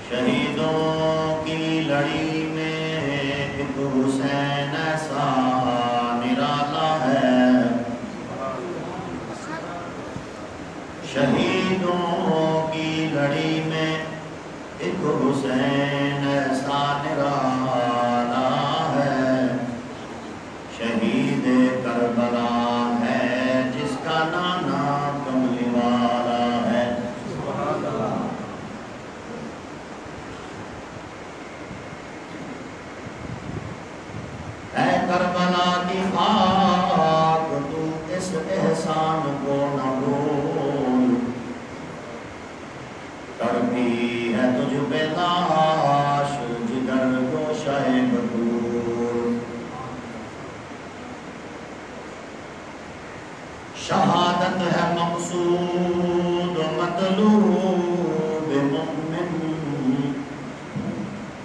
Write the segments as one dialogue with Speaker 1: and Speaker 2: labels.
Speaker 1: شہیدوں کی لڑی میں ایک حسین ایسا نرالا ہے، شہیدوں کی لڑی میں ایک حسین ایسا نرالا ہے، شہید کربلا ہے جس کا نانا کملی والا ہے۔ اے کربلا کی خاک تو اس احسان کو نہ بھول، تڑپی ہے تجھ پہ لاش جگر گوشہ بطول، شہادت ہے مقصود مطلوب مومن،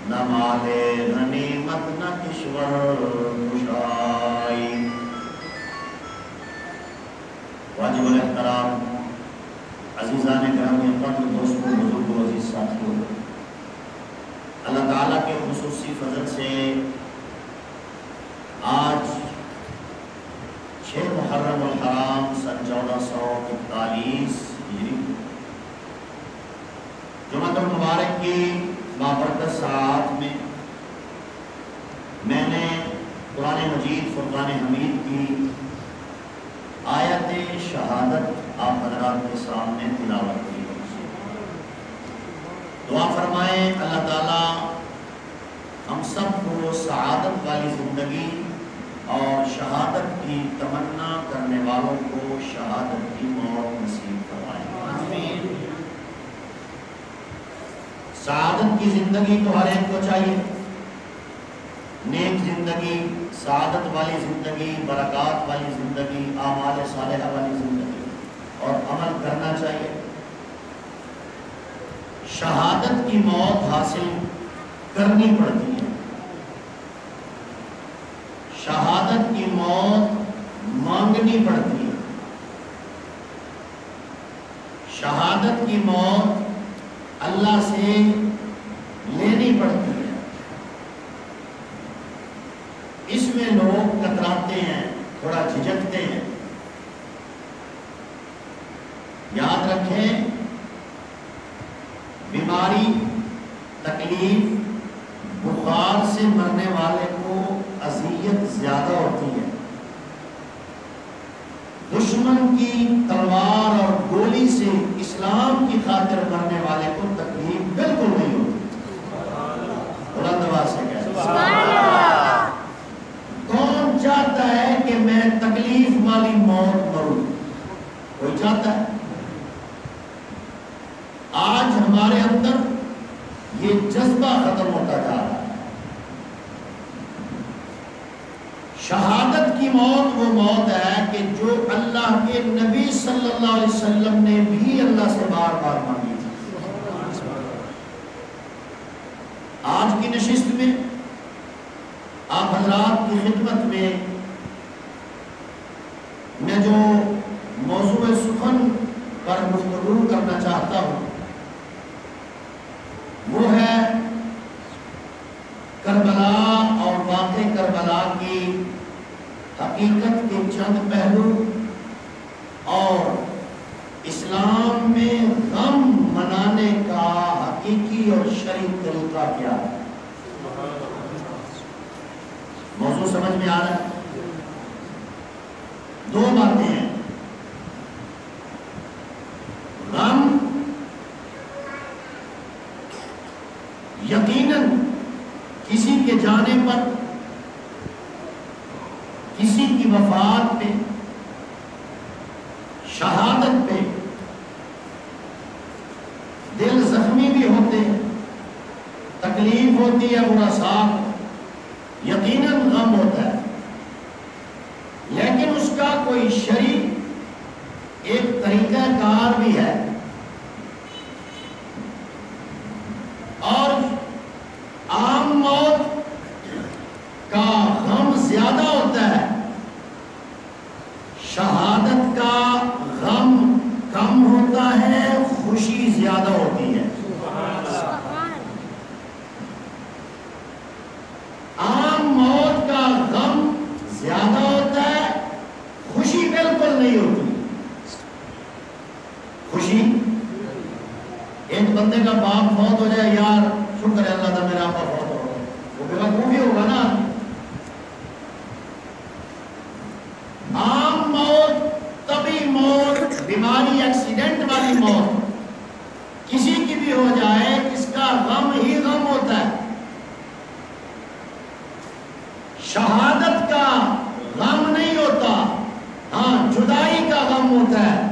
Speaker 1: نہ مال غنیمت نہ کشور کشائی۔ واجب الاحترام عزیزان گرامی قدر دوستوں بزرگوں عزیز ساتھیوں، اللہ تعالیٰ کے خصوصی فضل سے آج 6 محرم الحرام سن 1441 ہجری جمعۃ المبارک کی بابرکت ساعات میں نے قرآن مجید فرقان حمید کی آیت شہادت آپ حضرات کے سامنے تلاوت کی۔ دعا فرمائیں اللہ تعالیٰ ہم سب کو سعادت والی زندگی اور کی تمنا کرنے والوں کو شہادت کی موت نصیب فرمائے۔ سعادت کی زندگی تو ہر ایک کو چاہیے، نیک زندگی، سعادت والی زندگی، برکات والی زندگی، اعمال صالحہ والی زندگی، اور عمل کرنا چاہیے۔ شہادت کی موت حاصل کرنی پڑتی ہے، شہادت کی موت مانگنی پڑتی ہے، شہادت کی موت اللہ سے لینی پڑتی ہے۔ اس میں لوگ کتراتے ہیں، تھوڑا جھجکتے ہیں۔ یاد رکھیں، بیماری، تکلیف، بخار سے مرنے والے کو اذیت زیادہ ہوتی ہے، دشمن کی تلوار اور گولی سے اسلام کی خاطر مرنے والے کو تکلیف بالکل نہیں ہوتی۔ بلند آواز سے کہہ کون چاہتا ہے کہ میں تکلیف والی موت مروں؟ کوئی چاہتا ہے؟ آج ہمارے اندر یہ جذبہ ختم ہوتا جا رہا ہے۔ شہادت کی موت وہ موت ہے کہ جو اللہ کے نبی صلی اللہ علیہ وسلم نے بھی اللہ سے بار بار مانگی تھی۔ آج کی نشست میں آپ حضرات کی خدمت میں جو موضوع سخن پر گفتگو کرنا چاہتا ہوں وہ ہے کربلا اور واقع کربلا کی حقیقت کے چند پہلو اور اسلام میں غم منانے کا حقیقی اور شرعی طریقہ کیا ہے۔ موضوع سمجھ میں آ رہا ہے؟ دو باتیں ہیں، غم یقیناً کسی کے جانے پر، کسی کی وفات پہ، شہادت پہ دل زخمی بھی ہوتے ہیں، تکلیف ہوتی ہے، برا ساتھ یقیناً غم ہوتا ہے، لیکن اس کا کوئی شرعی ایک طریقہ کار بھی ہے، اور عام موت کا غم زیادہ ہوتا ہے، شہادت کا غم کم ہوتا ہے، خوشی زیادہ ہوتی ہے۔ عام موت کا غم زیادہ ہوتا ہے، خوشی بالکل نہیں ہوتی۔ خوشی، ایک بندے کا باپ فوت ہو جائے، یار شکر ہے اللہ کا میرا ابا فوت ہو گیا، وہ بیوقوف بھی ہوگا نا۔ عام موت، طبی موت، بیماری، ایکسیڈنٹ والی موت کسی کی بھی ہو جائے، اس کا غم ہی غم ہوتا ہے۔ شہادت کا غم نہیں ہوتا، ہاں جدائی کا غم ہوتا ہے،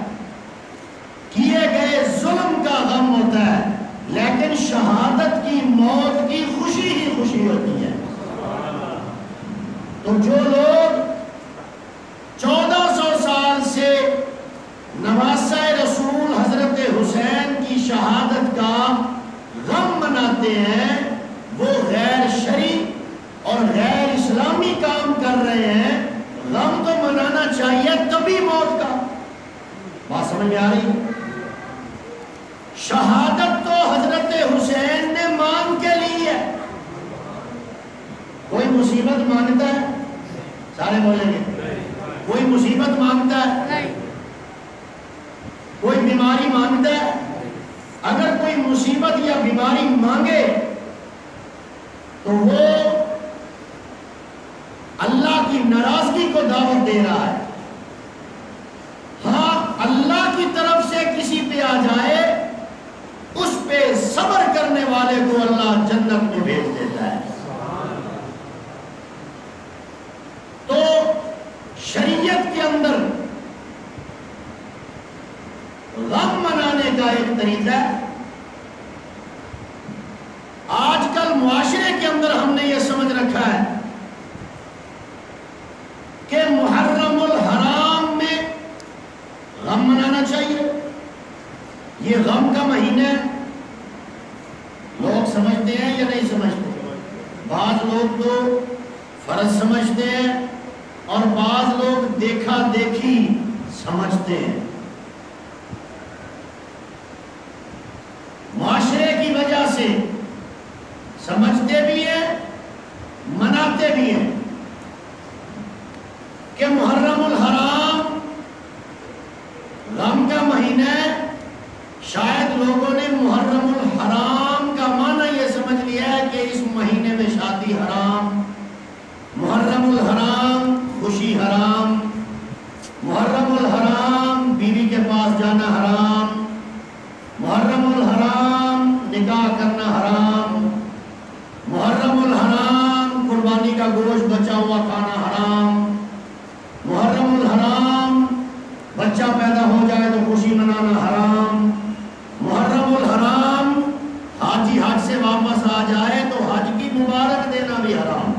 Speaker 1: کیے گئے ظلم کا غم ہوتا ہے، لیکن شہادت کی موت کی خوشی ہی خوشی ہوتی ہے۔ تو جو لوگ 1400 سال سے نواسہ رسول حضرت حسین کی شہادت کا غم مناتے ہیں، وہ غیر شرعی اور غیر اسلامی کام کر رہے ہیں۔ غم تو منانا چاہیے طبی موت کا، بات سمجھ میں آ رہی ہے؟ شہادت تو حضرت حسین نے مانگ کے لی ہے۔ کوئی مصیبت مانگتا ہے؟ سارے بولیں گے کوئی مصیبت مانگتا ہے؟ کوئی بیماری مانگتا ہے؟ اگر کوئی مصیبت یا بیماری مانگے تو وہ اللہ کی ناراضگی کو دعوت دے رہا ہے۔ ہاں اللہ کی طرف سے کسی پہ آ جائے، اس پہ صبر کرنے والے کو اللہ جنت میں بھیج دیتا ہے۔ تو شریعت کے اندر غم منانے کا ایک طریقہ ہے. آج کل معاشرے کے اندر ہم نے یہ سمجھ رکھا ہے کہ محرم الحرام میں غم منانا چاہیے. یہ غم کا مہینہ ہے. لوگ سمجھتے ہیں یا نہیں سمجھتے؟ بعض لوگ تو فرض سمجھتے ہیں اور بعض لوگ دیکھا دیکھی سمجھتے ہیں. معاشرے کی وجہ سے سمجھتے بھی ہیں مناتے بھی ہیں کہ محرم الحرام غم کا مہینہ ہے. شاید لوگوں نے محرم الحرام کا معنی یہ سمجھ لیا ہے کہ اس مہینے میں شادی حرام، محرم الحرام خوشی حرام، محرم الحرام بیوی کے پاس جانا حرام، محرم الحرام نکاح کرنا حرام، محرم الحرام قربانی کا گوشت بچا ہوا کھانا حرام، محرم الحرام بچہ پیدا ہو جائے تو خوشی منانا حرام، محرم الحرام حاجی حج سے واپس آ جائے تو حج کی مبارک دینا بھی حرام.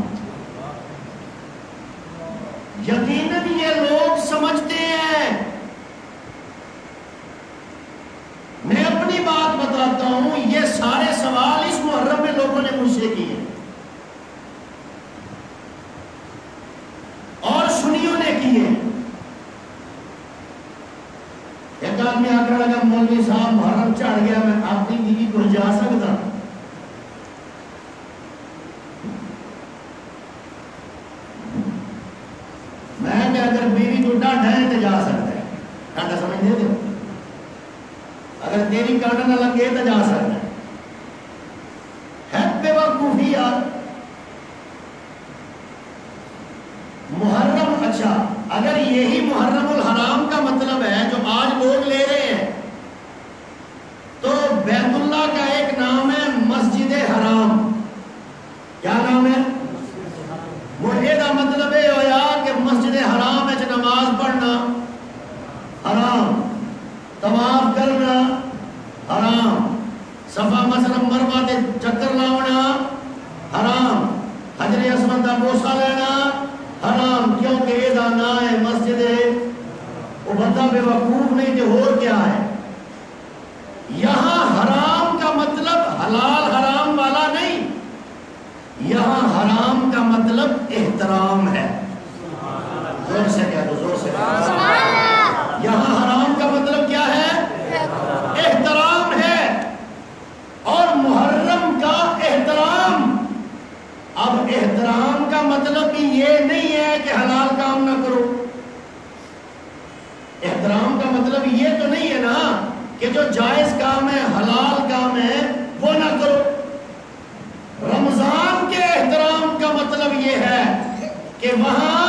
Speaker 1: یقیناً یہ لوگ سمجھتے ہیں. میں اپنی بات بتاتا ہوں، یہ سارے سوال اس محرم میں لوگوں نے مجھ سے کیے اور سنیوں نے کیے. ایک آدمی آ کر لگا مولوی صاحب محرم چڑھ گیا، میں اپنی بیوی کو جا سکتا؟ میں کہ اگر بیوی کو ڈانٹ ہے تو جا سکتا ہے. ڈانٹا سمجھتے تھے؟ اگر تیری کانٹا نہ لگے تو جا سکتا ہے بے وقوفی یار. محرم، اچھا اگر یہی محرم الحرام کا مطلب ہے جو آج لوگ لے رہے ہیں، تو بیت اللہ کا ایک نام ہے مسجد حرام. کیا نام ہے؟ مجھے دا مطلب یہ ہویا کہ مسجد حرام ہے نماز پڑھنا حرام، طواف کرنا حرام، صفا مسلم مروا دے چکر لاؤنا حرام، حجر اسود دا بوسا لینا حرام. کیونکہ یہ دانا ہے مسجد ہے. وہ بندہ بے وقوف نہیں کہ اور کیا ہے. یہاں حرام کا مطلب حلال حرام والا نہیں، یہاں حرام کا مطلب احترام ہے. زور سے کہہ دو، زور سے کہہ دو. یہاں حرام کا مطلب کیا ہے؟ احترام ہے. اور محرم کا احترام، اب احترام کا مطلب بھی یہ نہیں ہے کہ حلال کام نہ کرو. احترام کا مطلب یہ تو نہیں ہے نا کہ جو جائز کام ہے حلال کام ہے وہ نہ کرو. رمضان کے احترام کا مطلب یہ ہے کہ وہاں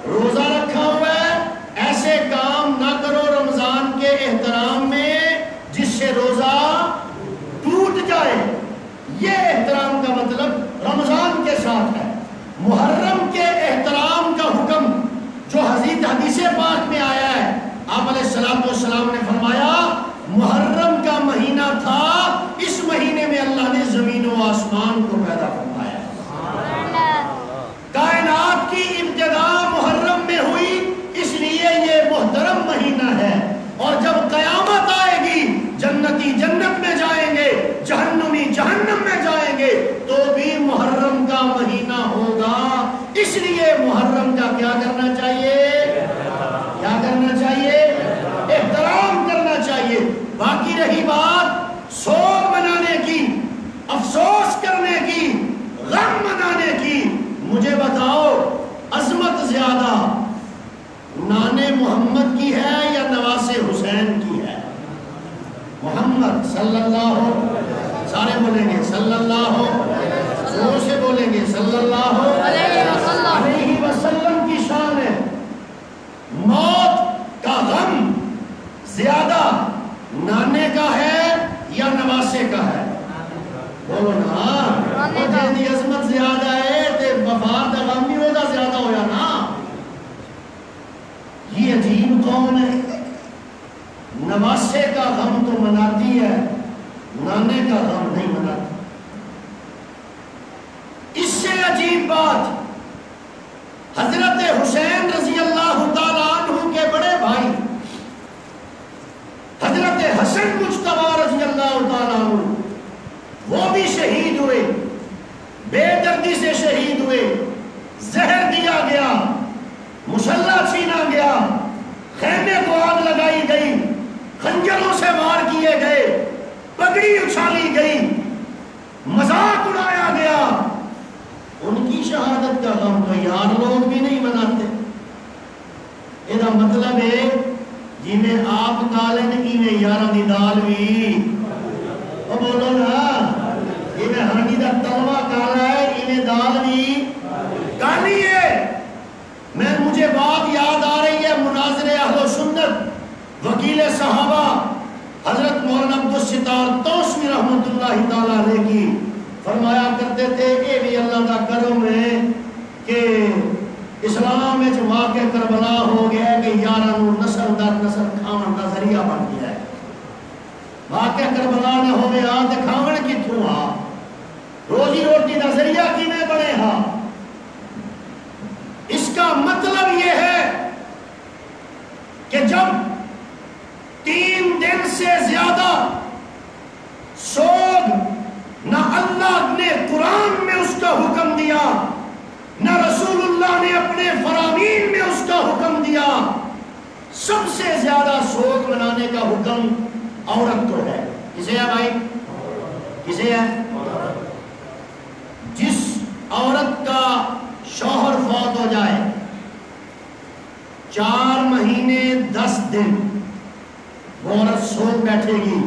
Speaker 1: روزہ رکھا ہوا ہے، ایسے کام نہ کرو رمضان کے احترام میں جس سے روزہ ٹوٹ جائے. یہ احترام کا مطلب رمضان کے ساتھ ہے. محرم کے احترام کا حکم جو حدیث پاک میں آیا ہے، آپ علیہ السلام نے فرمایا محرم کا مہینہ تھا، اس مہینے میں اللہ نے زمین و آسمان کو پیدا فرمایا. کائنات کی ابتدا محرم میں ہوئی، اس لیے یہ محترم مہینہ ہے. اور جب قیامت آئے گی جنتی جنت میں جائیں گے، جہنمی جہنم میں جائیں گے، تو بھی محرم کا مہینہ ہوگا. اس لیے محرم کا کیا کرنا چاہیے؟ کیا کرنا چاہیے؟ احترام کرنا چاہیے. باقی رہی بات سوگ منانے کی، افسوس کرنے کی، غم منانے کی، مجھے بتاؤ عظمت زیادہ نانے محمد کی ہے یا نواسے حسین کی ہے؟ محمد صلی اللہ، سارے بولیں گے صلی اللہ، زور سے بولیں گے صلی اللہ علیہ وسلم کی شان ہے. موت کا غم زیادہ نانے کا ہے یا نواسے کا ہے؟ بولو نا. جیدی عظمت زیادہ ہے تے وفات کا غم بھی ہوگا زیادہ ہویا نا. تھی. حضرت حسین رضی اللہ تعالیٰ عنہ کے بڑے بھائی حضرت حسن مجتبی رضی اللہ تعالیٰ عنہ وہ بھی شہید ہوئے، بے دردی سے شہید ہوئے، زہر دیا گیا، مسلح چھینا گیا، خیمے کو آگ لگائی گئی، خنجروں سے وار کیے گئے، پگڑی اچھالی گئی، مذاق اڑایا گیا. ان کی شہادت کا غم تو یار لوگ بھی نہیں مناتے. یہ مطلب ہے جی میں آپ کالے نے کی میں یارہ دی دال بھی وہ بولو نا، یہ میں ہانڈی دا تلوہ کالا ہے، یہ دال بھی کالی ہے. مجھے بات یاد آ رہی ہے مناظر اہل سنت وکیل صحابہ حضرت مولانا عبدالستار توسوی رحمت اللہ تعالیٰ علیہ کی فرمایا کرتے تھے اے بھی اللہ کا کرم ہے کہ اسلام میں جو واقع کربلا ہو گیا ہے کہ یارانو نسل در نسل کھاون کا ذریعہ بن گیا ہے. واقع کربلا نہ ہوئے آتے کھاون کی تھو ہاں روزی روٹی کا ذریعہ کی میں بڑے ہاں. اس کا مطلب یہ ہے کہ جب 3 دن سے زیادہ سوگ نہ اللہ نے قرآن میں اس کا حکم دیا نہ رسول اللہ نے اپنے فرامین میں اس کا حکم دیا، سب سے زیادہ سوگ منانے کا حکم عورت کو ہے. کسے ہے بھائی؟ کسے ہے؟ جس عورت کا شوہر فوت ہو جائے 4 مہینے 10 دن وہ عورت سوگ بیٹھے گی،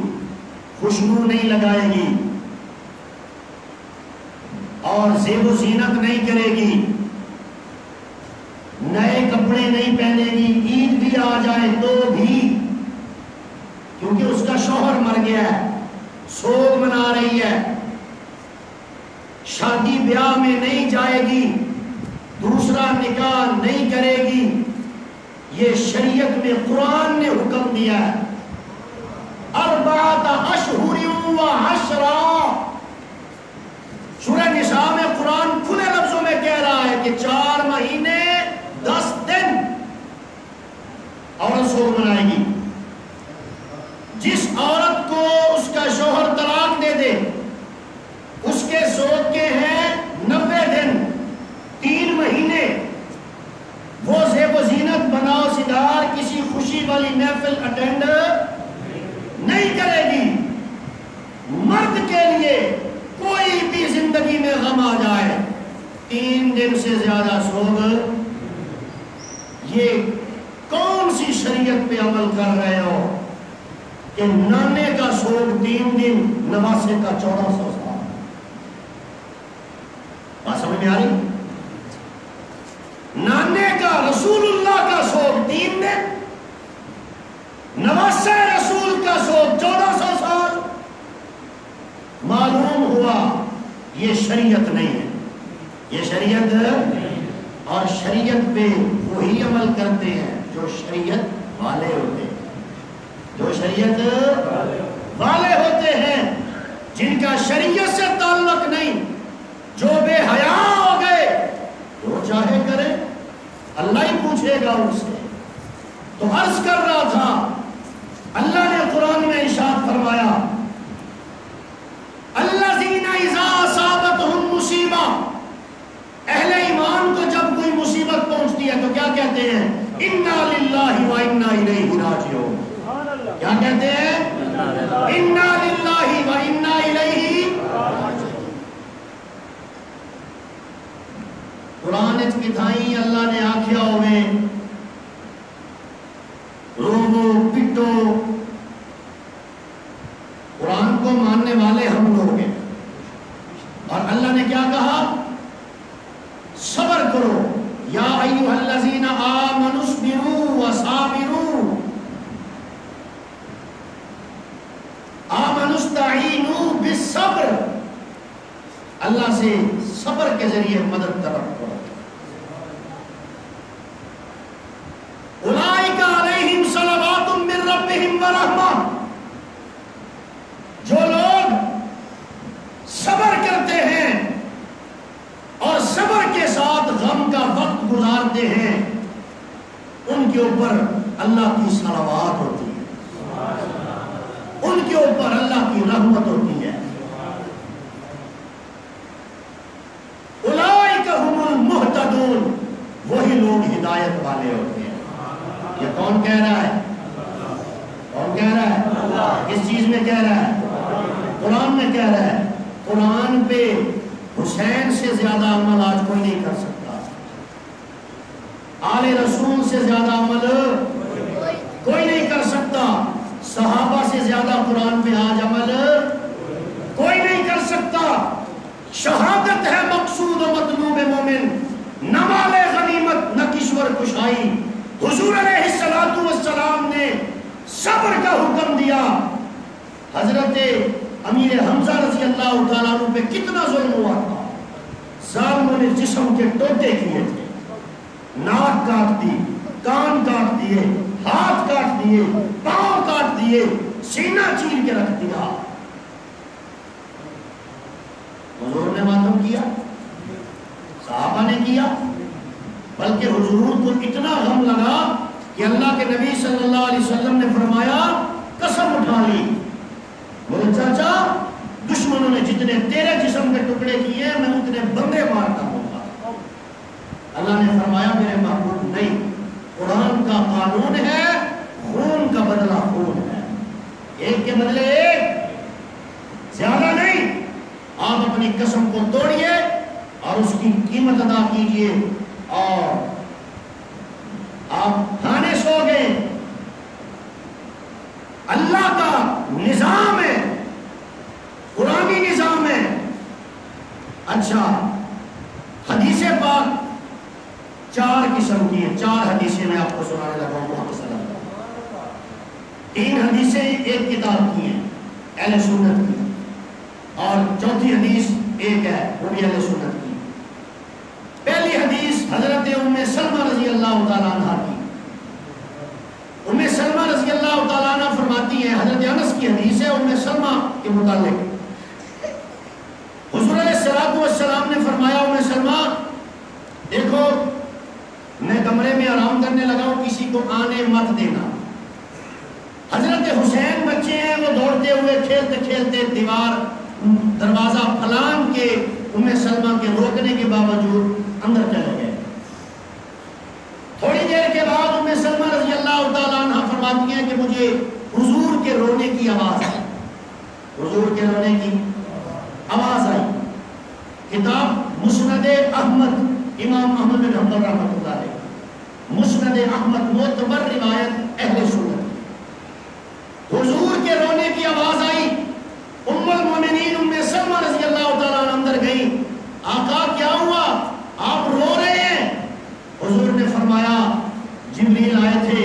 Speaker 1: خوشبو نہیں لگائے گی اور زیب و زینت نہیں کرے گی، نئے کپڑے نہیں پہنے گی. عید بھی آ جائے تو بھی، کیونکہ اس کا شوہر مر گیا ہے، سوگ منا رہی ہے. شادی بیاہ میں نہیں جائے گی، دوسرا نکاح نہیں کرے گی. یہ شریعت میں قرآن نے حکم دیا ہے. 4 اشہر و عشرا، سورہ نساء میں قرآن کھلے لفظوں میں کہہ رہا ہے کہ 4 مہینے 10 دن عورت سوگ منائے گی. جس عورت کو اس کا شوہر طلاق دے دے اس کے سوگ کے ہیں 90 دن 3 مہینے. وہ زیب و زینت بناؤ سدار کسی خوشی والی محفل اٹینڈ نہیں کرے گی. مرد کے لیے کوئی بھی زندگی میں غم آ جائے 3 دن سے زیادہ سوگ. یہ کون سی شریعت پہ عمل کر رہے ہو کہ نانے کا سوگ 3 دن، نواسے کا 1400 سال. بات سمجھ میں آ رہی؟ نانے کا رسول اللہ کا سوگ 3 دن، نواسے رسول کا سوگ 1400 سال. معلوم ہوا یہ شریعت نہیں ہے، یہ شریعت. اور شریعت پہ وہی عمل کرتے ہیں جو شریعت والے ہوتے ہیں، جو شریعت والے ہوتے ہیں، جن کا شریعت سے تعلق نہیں، جو بے حیا ہو گئے جو چاہے کرے، اللہ ہی پوچھے گا ان سے. تو عرض کر رہا تھا اللہ نے قرآن میں ارشاد فرمایا الذین اذا اصابتہم مصیبہ، اہل ایمان کو جب کوئی مصیبت پہنچتی ہے تو کیا کہتے ہیں؟ انا للہ و انا الیہ راجعون. کیا کہتے ہیں؟ انا للہ و انا الیہ. قرآن کی تھائیں اللہ نے آکھیا ہوئے روو پٹو. قرآن کو ماننے والے ہم لوگ ہیں، اور اللہ نے کیا کہا؟ صبر کرو. یا ایھا الذین آمنوا اصبروا وصابروا آمنوا استعینوا بالصبر. اللہ سے صبر کے ذریعے مدد طلب کرو. اولئک علیہم صلوات من ربہم ورحمہ. جو لوگ صبر کرتے ہیں اور صبر کے ساتھ فرماتے ہیں ان کے اوپر اللہ کی صلوات ہوتی ہے، ان کے اوپر اللہ کی رحمت ہوتی ہے۔ اولئک ھم المہتدون، وہی لوگ ہدایت والے ہوتے ہیں۔ یہ کون کہہ رہا ہے؟ کون کہہ رہا ہے؟ کس چیز میں کہہ رہا ہے؟ قرآن میں کہہ رہا ہے۔ قرآن پہ حسین سے زیادہ عمل آج کوئی نہیں کر سکتا، آل رسول سے زیادہ عمل کوئی نہیں کر سکتا، صحابہ سے زیادہ قرآن پہ آج عمل کوئی نہیں کر سکتا۔ شہادت ہے مقصود و مطلوب مومن، نہ مال غنیمت نہ کشور کشائی۔ حضور علیہ السلام نے صبر کا حکم دیا۔ حضرت امیر حمزہ رضی اللہ تعالیٰ عنہ پہ کتنا ظلم ہوا تھا، ظالموں نے جسم کے ٹوٹے کیے تھے، ناک کاٹ دی، کان کاٹ دیے، ہاتھ کاٹ دیے، پاؤں کاٹ دیے، سینہ چیر کے رکھ دیا۔ حضور نے ماتم کیا، صحابہ نے کیا، بلکہ حضور کو اتنا غم لگا کہ اللہ کے نبی صلی اللہ علیہ وسلم نے فرمایا، قسم اٹھا لی، میرے چاچا دشمنوں نے جتنے تیرے جسم کے ٹکڑے کیے میں اتنے بندے مارتا ہوں گا۔ اللہ نے فرمایا میرے محبوب نہیں، قرآن کا قانون ہے خون کا بدلہ خون ہے، ایک کے بدلے ایک، زیادہ نہیں۔ آپ اپنی قسم کو توڑیے اور اس کی قیمت ادا کیجئے، اور آپ کھانے سو گئے۔ اللہ کا نظام ہے، قرآنی نظام ہے۔ اچھا، حدیث پاک 4 قسم کی ہیں، 4 حدیثیں میں آپ کو سنانے لگا ہوں محمد صلی اللہ علیہ وسلم۔ 3 حدیثیں ایک کتاب کی ہیں اہل سنت کی، اور چوتھی حدیث ایک ہے وہ بھی اہل سنت کی۔ پہلی حدیث حضرت ام سلمہ رضی اللہ تعالیٰ عنہ کی۔ ام سلمہ رضی اللہ تعالیٰ عنہ فرماتی ہیں، حضرت انس کی حدیث ہے ام سلمہ کے متعلق، حضور علیہ السلام نے فرمایا ام سلمہ دیکھو میں کمرے میں آرام کرنے لگا ہوں، کسی کو آنے مت دینا۔ حضرت حسین بچے ہیں، وہ دوڑتے ہوئے کھیلتے کھیلتے دیوار دروازہ پھلانگ کے ام سلمہ کے روکنے کے باوجود اندر چلے گئے۔ تھوڑی دیر کے بعد ام سلمہ رضی اللہ تعالیٰ عنہ فرماتی ہیں کہ مجھے حضور کے رونے کی آواز آئی، حضور کے رونے کی آواز آئی۔ کتاب مسند احمد، امام احمد بن حنبل رحمۃ اللہ علیہ، مسند احمد معتبر روایت اہل سنت۔ حضور کے رونے کی آواز آئی، ام المومنین ام سلمہ رضی اللہ تعالیٰ عنہ اندر گئی، آقا کیا ہوا، آپ رو رہے ہیں؟ حضور نے فرمایا جبریل آئے تھے،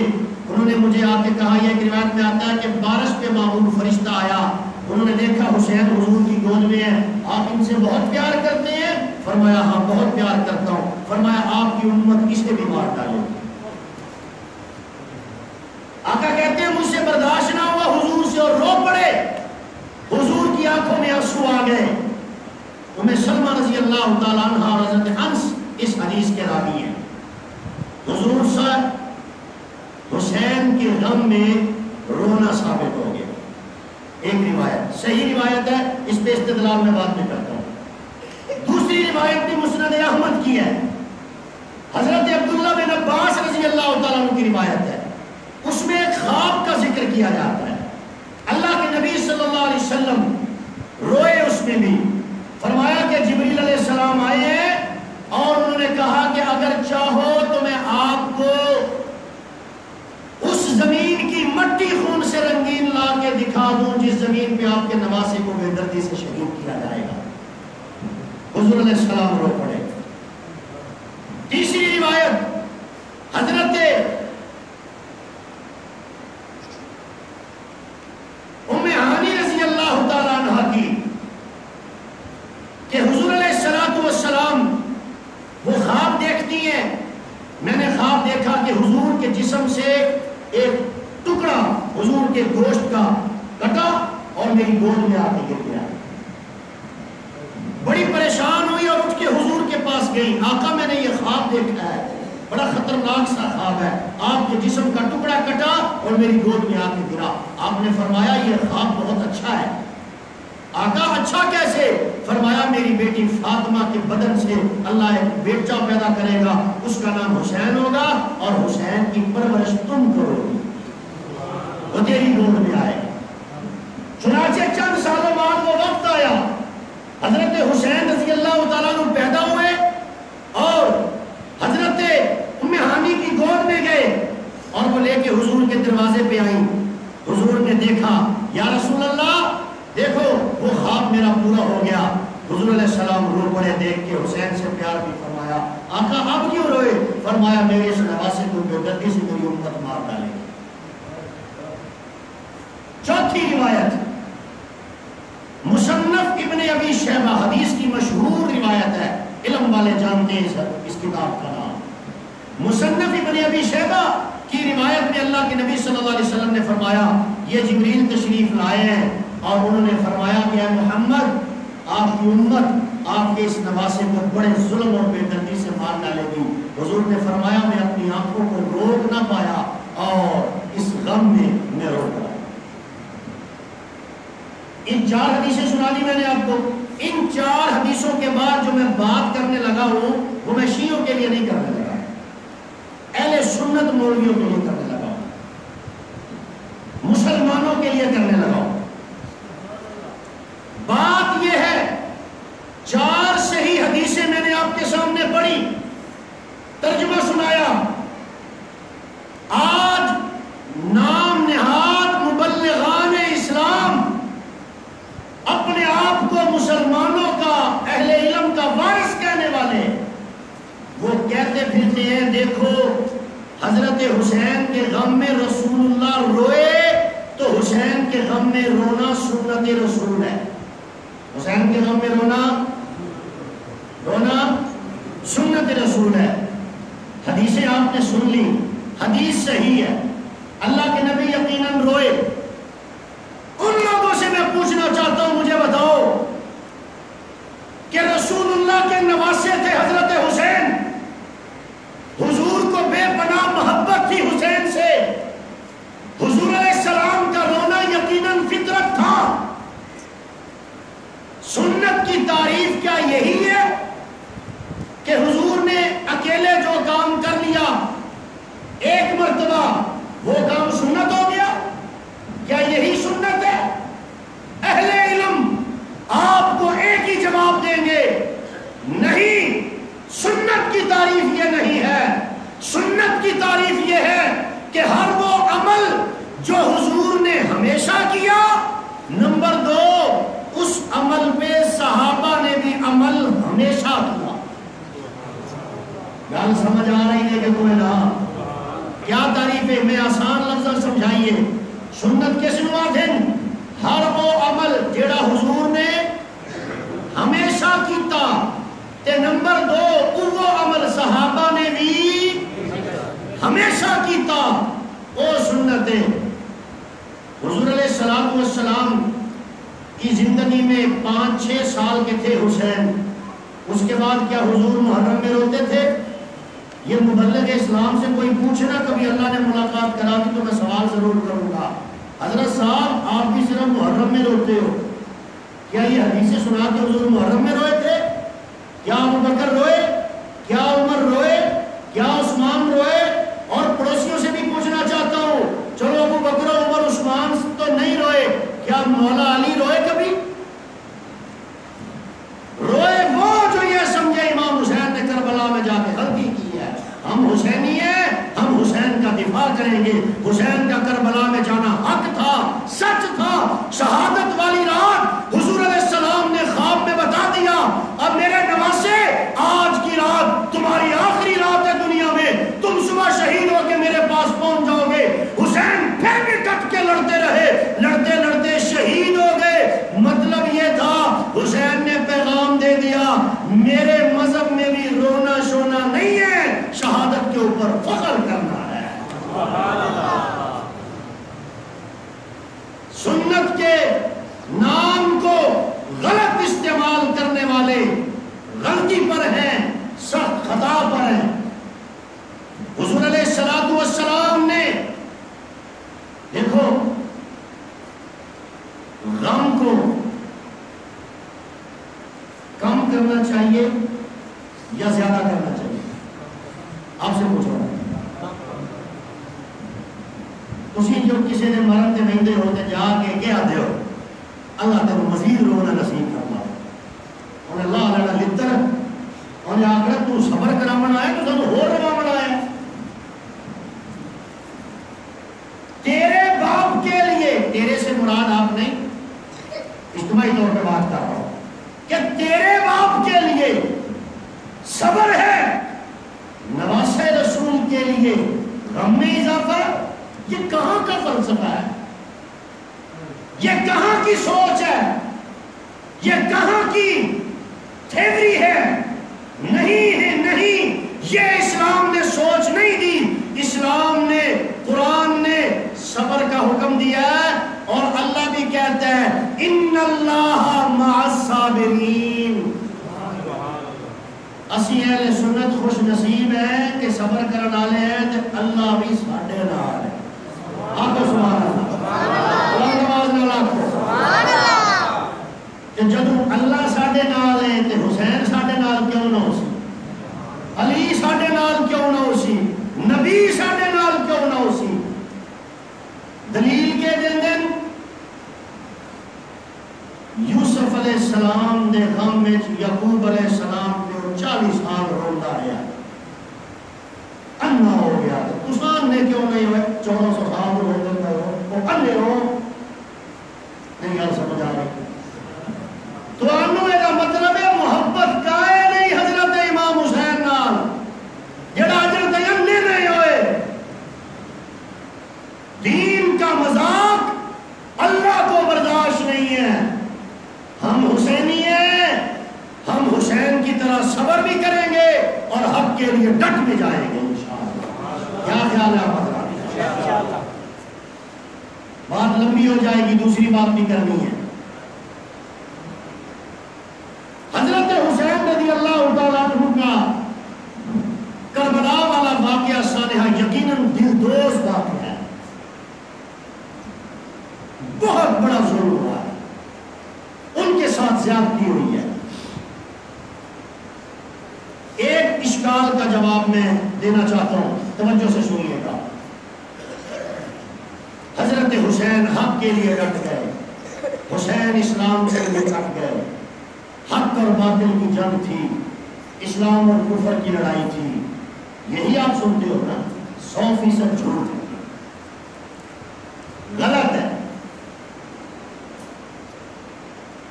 Speaker 1: انہوں نے مجھے آ کے کہا، یہ روایت میں آتا ہے کہ بارش پہ معمول فرشتہ آیا، انہوں نے دیکھا حسین حضور کی گود میں ہے، آپ ان سے بہت پیار کرتے ہیں؟ فرمایا ہاں بہت پیار کرتا ہوں۔ فرمایا آپ کی امت اسے بھی مار ڈالے۔ آقا کہتے ہیں مجھ سے برداشت نہ ہوا حضور سے اور رو پڑے، حضور کی آنکھوں میں آنسو آ گئے۔ ام سلمہ رضی اللہ تعالیٰ عنہ اور حضرت انس اس حدیث کے راوی ہیں۔ حضور صاحب حسین کے غم میں رونا ثابت ہو گیا۔ ایک روایت صحیح روایت ہے، اس پہ استدلال میں بعد میں کرتا ہوں۔ دوسری روایت بھی مسند احمد کی ہے، حضرت عبداللہ بن عباس رضی اللہ تعالیٰ عنہ کی روایت ہے، اس میں ایک خواب کا ذکر کیا جاتا ہے۔ اللہ کے نبی صلی اللہ علیہ وسلم روئے، اس میں بھی فرمایا کہ جبریل علیہ السلام آئے ہیں اور انہوں نے کہا کہ اگر چاہو تو میں آپ کو اس زمین کی مٹی خون سے رنگین لا کے دکھا دوں جس زمین پہ آپ کے نواسے کو بے دردی سے شہید کیا جائے گا۔ حضور علیہ السلام رو پڑے۔ تیسری روایت حضرت ام ہانی رضی اللہ تعالیٰ عنہ کی کہ حضور علیہ السلام وہ خواب دیکھتی ہیں، میں نے خواب دیکھا کہ حضور کے جسم سے ایک ٹکڑا حضور کے گوشت کا کٹا اور میری گود میں آ کے گر گیا۔ بڑی پریشان ہوئی اور اٹھ کے حضور کے پاس گئی، آقا میں نے یہ خواب دیکھا ہے، بڑا خطرناک سا خواب ہے، آپ کے جسم کا ٹکڑا کٹا اور میری گود میں آ کے گرا۔ آپ نے فرمایا یہ خواب بہت اچھا ہے۔ آقا اچھا کیسے؟ فرمایا میری بیٹی فاطمہ کے بدن سے اللہ ایک بیٹا پیدا کرے گا، اس کا نام حسین ہوگا اور حسین کی پرورش تم کرو گی، وہ تیری گود میں آئے گا۔ چنانچہ چند سالوں بعد وہ وقت آیا، حضرت حسین رضی اللہ تعالیٰ عنہ پیدا ہوئے اور حضرت ام ہانی کی گود میں گئے اور وہ لے کے حضور کے دروازے پہ آئیں۔ حضور نے دیکھا، یا رسول اللہ دیکھو وہ خواب میرا پورا ہو گیا۔ حضور علیہ السلام رو پڑے دیکھ کے، حسین سے پیار بھی فرمایا۔ آقا آپ کیوں روئے؟ فرمایا میرے اس نواسے کو بے دردی سے میری امت مار ڈالے گی۔ چوتھی روایت مصنف ابن ابی شیبہ، حدیث کی مشہور روایت ہے، علم والے جانتے ہیں اس کتاب کا نام۔ مصنف ابن ابی شیبہ کی روایت میں اللہ کے نبی صلی اللہ علیہ وسلم نے فرمایا یہ جبریل تشریف لائے ہیں اور انہوں نے فرمایا کہ اے محمد آپ کی امت آپ کے اس نواسے کو بڑے ظلم اور بے دردی سے مار ڈالے گی۔ حضور نے فرمایا میں اپنی آنکھوں کو روک نہ پایا اور اس غم میں رو پڑا۔ ان 4 حدیثیں سنا دی میں نے آپ کو۔ ان 4 حدیثوں کے بعد جو میں بات کرنے لگا ہوں وہ میں شیعوں کے لیے نہیں کرنے لگا، اہل سنت مولویوں کے لیے کرنے لگا ہوں، مسلمانوں کے لیے کرنے لگا ہوں۔ بات یہ ہے 4 صحیح حدیثیں میں نے آپ کے سامنے پڑھی، ترجمہ سنایا۔ آج نام نہاد مبلغان اسلام اپنے آپ کو مسلمانوں کا اہل علم کا وارث کہنے والے، وہ کہتے پھرتے ہیں دیکھو حضرت حسین کے غم میں رسول اللہ روئے تو حسین کے غم میں رونا سنت رسول ہے۔ حسین کے غم میں رونا سنت رسول ہے۔ حدیثیں آپ نے سن لی، حدیث صحیح ہے، اللہ کے نبی یقیناً روئے۔ ان لوگوں سے میں پوچھنا چاہتا ہوں مجھے بتاؤ کہ رسول اللہ کے نواسے تھے حضرت حسین، حضور کو بے پناہ محبت تھی حسین سے، حضور علیہ السلام کا رونا یقیناً فطرت تھا۔ سنت کی تعریف کیا یہی ہے کہ حضور نے اکیلے جو کام کر لیا ایک مرتبہ وہ کام سنت ہو گیا؟ کیا یہی سنت ہے؟ اہل علم آپ کو ایک ہی جواب دیں گے، نہیں، سنت کی تعریف یہ نہیں ہے۔ سنت کی تعریف یہ ہے کہ ہر وہ عمل جو حضور نے ہمیشہ کیا، نمبر 2 اس عمل پہ صحابہ نے بھی عمل ہمیشہ کیا۔ گل سمجھ آ رہی ہے کہ تمہیں نہ؟ کیا تعریف ہے؟ میں آسان لفظ سمجھائیے۔ سنت کس نو آدھن؟ ہر وہ عمل جیڑا حضور نے ہمیشہ کیتا، تے نمبر 2 وہ عمل صحابہ نے بھی ہمیشہ کیتا، وہ سنت ہے۔ حضور علیہ السلام کی زندگی میں 5-6 سال کے تھے حسین، اس کے بعد کیا حضور محرم میں روتے تھے؟ یہ مبلغ اسلام سے کوئی پوچھے نا کبھی اللہ نے ملاقات کرا دی تو میں سوال ضرور کروں گا، حضرت صاحب آپ بھی صرف محرم میں روتے ہو، کیا یہ حدیثیں سنا کے حضور محرم میں روئے تھے؟ کیا ابو بکر روئے؟ کیا عمر روئے؟ کیا عثمان روئے؟ اور پڑوسیوں سے بھی پوچھنا چاہتا ہوں، چلو ابو بکر عمر عثمان تو نہیں روئے، کیا مولا علی روئے کبھی؟ روئے وہ جو یہ سمجھے امام حسین نے کربلا میں جا کے غلطی کی ہے، ہم حسینی ہیں، ہم حسین کا دفاع کریں گے، حسین کا کربلا میں جانا حق تھا، سچ تھا۔ شہادت والی رات حضور علیہ السلام نے خواب میں بتا دیا، اب میرے نواسے آج کی رات تمہاری آخری رات ہے دنیا میں، تم صبح شہید ہو کے میرے پاس پہنچ جاؤ گے۔ حسین پھر بھی ڈٹ کے لڑتے رہے، لڑتے لڑتے شہید ہو گئے۔ مطلب یہ تھا حسین نے پیغام دے دیا میرے مذہب میں بھی رونا شونا نہیں ہے، شہادت کے اوپر فخر کرنا ہے۔ سنت کے کرنا چاہیے یا زیادہ کرنا چاہیے؟ آپ سے پوچھو. تسی جو کسی نے مرن تے ویندے ہو تے جا کے کیا آتے ہو اللہ تک مزید رونا نصیب کرنا. انہیں اللہ علیہ لتر انہیں آخر تو صبر کرامن آئے تو سب ہو روامن آئے. تیرے باپ کے لیے، تیرے سے مراد آپ نہیں اجتماعی طور پہ بات کر رہا ہوں کہ تیرے باپ کے لیے صبر ہے، نواسے رسول کے لیے غم میں اضافہ. یہ کہاں کا فلسفہ ہے؟ یہ کہاں کی سوچ ہے؟ یہ کہاں کی تھیوری ہے؟ نہیں ہے، نہیں. یہ اسلام نے سوچ نہیں دی. اسلام نے، قرآن نے صبر کا حکم دیا ہے اور اللہ بھی کہتا ہے ان اللہ مع الصابرین. اسی اہل سنت خوش نصیب ہیں کہ صبر کرنے والے ہیں تو اللہ بھی ساڈے نال ہے. آپ کو سبحان اللہ، نماز نال آکھو سبحان اللہ. کہ جدوں اللہ ساڈے نال ہے تے حسین ساڈے نال کیوں نہ ہو سی؟ علی ساڈے نال کیوں نہ ہو سی؟ نبی ساڈے نال کیوں نہ ہو سی؟ دلیل کے دن یوسف علیہ السلام دے غم میں یعقوب علیہ السلام نے 40 سال روندا رہا، انا ہو گیا. تسان نے کیوں نہیں ہوئے 1400 سال روندے ہو؟ وہ انے ہو نہیں. گل سمجھ آ رہی؟ تو انو یہ مطلب ہے محبت کا ہے نہیں حضرت امام حسین نال جڑا حضرت انے نہیں ہوئے. دین کا مذاق اللہ کو برداشت نہیں ہے. ہم حسینی ہیں، ہم حسین کی طرح صبر بھی کریں گے اور حق کے لیے ڈٹ بھی جائیں گے انشاءاللہ. کیا خیال ہے آپ حضرات؟ بات لمبی ہو جائے گی، دوسری بات بھی کرنی ہے. حضرت حسین رضی اللہ تعالیٰ عنہ کا کربلا والا واقعہ سانحہ یقیناً دلدوز واقعہ ہے. بہت بڑا ظلم ہوا ہے، ان کے ساتھ زیادتی ہوئی ہے. ایک اشکال کا جواب میں دینا چاہتا ہوں، توجہ سے سنیے گا. حضرت حسین حق کے لیے ڈٹ گئے، حسین اسلام سے ڈٹ گئے. حق اور باطل کی جنگ تھی، اسلام اور کفر کی لڑائی تھی. یہی آپ سنتے ہو نا؟ 100% جھوٹ ہے، غلط ہے.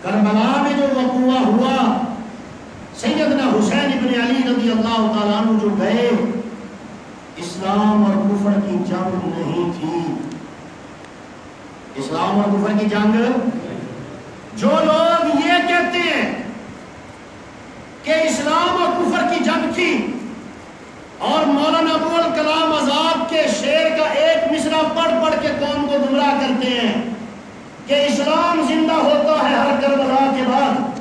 Speaker 1: کربلا میں جو وقوع ہوا، سیدنا حسین ابن علی رضی اللہ تعالیٰ عنہ جو گئے، اسلام اور کفر کی جنگ نہیں تھی. اسلام اور کفر کی جنگ. جو لوگ یہ کہتے ہیں کہ اسلام اور کفر کی جنگ تھی اور مولانا ابو الکلام آزاد کے شعر کا ایک مصرع پڑھ پڑھ کے قوم کو گمراہ کرتے ہیں کہ اسلام زندہ ہوتا ہے ہر کربلا کے بعد،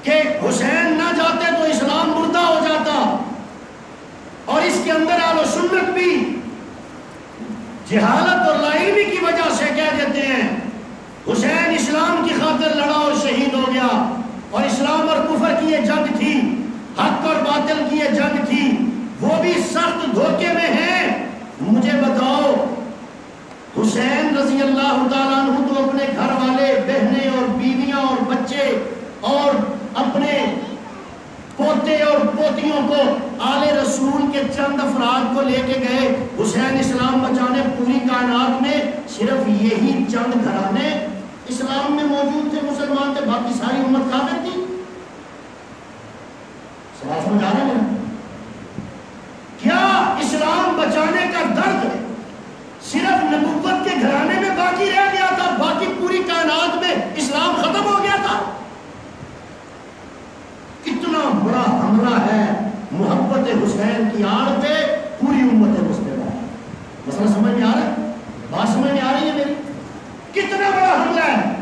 Speaker 1: کہ حسین نہ جاتے تو اسلام مردہ ہو جاتا. اور اس کے اندر اہل سنت بھی جہالت اور لاعلمی کی وجہ سے کہہ دیتے ہیں حسین اسلام کی خاطر لڑا اور شہید ہو گیا، اور اسلام اور کفر کی یہ جنگ تھی، حق اور باطل کی یہ جنگ تھی. وہ بھی سخت دھوکے میں ہیں. مجھے بتاؤ، حسین رضی اللہ تعالیٰ عنہ تو اپنے گھر والے، بہنیں اور بیویاں اور بچے اور اپنے پوتے اور پوتیوں کو، آل رسول کے چند افراد کو لے کے گئے حسین اسلام بچانے. پوری کائنات میں صرف یہی چند گھرانے اسلام میں موجود تھے، مسلمان تھے، باقی ساری امت کافر تھی. سوال سمجھ آ رہا ہے؟ کیا اسلام بچانے کا درد صرف نبوت کے گھرانے میں باقی رہ گیا تھا، باقی پوری کائنات میں اسلام ختم ہو گیا تھا؟ کتنا بڑا حملہ ہے محبت حسین کی آڑ پہ پوری امت مسلمہ. مسئلہ سمجھ میں آ رہا ہے؟ بات سمجھ میں آ رہی ہے میری؟ کتنا بڑا حملہ ہے.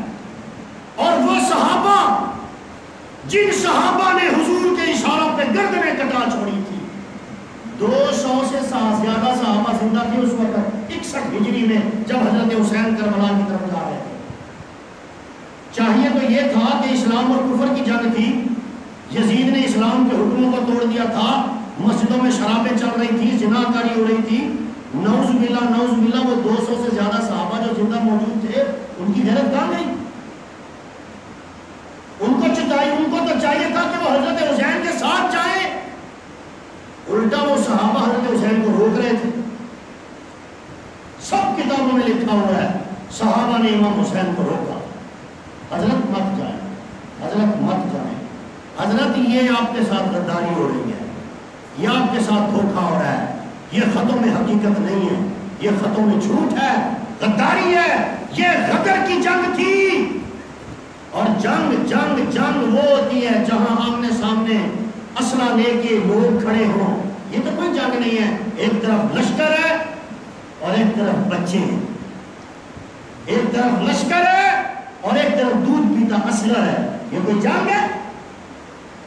Speaker 1: اور وہ صحابہ جن صحابہ نے حضور کے اشاروں پہ گردنیں کٹا چھوڑی تھی، 200 سے زیادہ صحابہ زندہ تھے اس وقت 61 ہجری میں جب حضرت حسین کربلا کی طرف جا رہے تھے. چاہیے تو یہ تھا کہ اسلام اور کفر کی جنگ تھی، یزید نے اسلام کے حکموں کو توڑ دیا تھا، مسجدوں میں شرابیں چل رہی تھی، زنا کاری ہو رہی تھی، نعوذ باللہ وہ 200 سے زیادہ صحابہ جو زندہ موجود تھے ان کی غیرت کہاں گئی؟ ان کو تو چاہیے تھا کہ وہ حضرت حسین کے ساتھ جائیں، الٹا وہ صحابہ حضرت حسین کو روک رہے تھے۔ سب کتابوں میں لکھا ہوا ہے صحابہ نے امام حسین کو روکا، حضرت مت جائیں، حضرت مت جائیں، حضرت یہ آپ کے ساتھ غداری ہو رہی ہے، یہ آپ کے ساتھ دھوکہ ہو رہا ہے، یہ خطوں میں حقیقت نہیں ہے، یہ خطوں میں جھوٹ ہے، غداری ہے، یہ غدر کی جنگ تھی۔ اور جنگ وہ ہوتی ہے جہاں آمنے سامنے اسلحہ لے کے لوگ کھڑے ہوں، یہ تو کوئی جنگ نہیں ہے، ایک طرف لشکر ہے اور ایک طرف بچے ہیں، ایک طرف لشکر ہے اور ایک طرف دودھ پیتا اسلحہ ہے، یہ کوئی جنگ ہے؟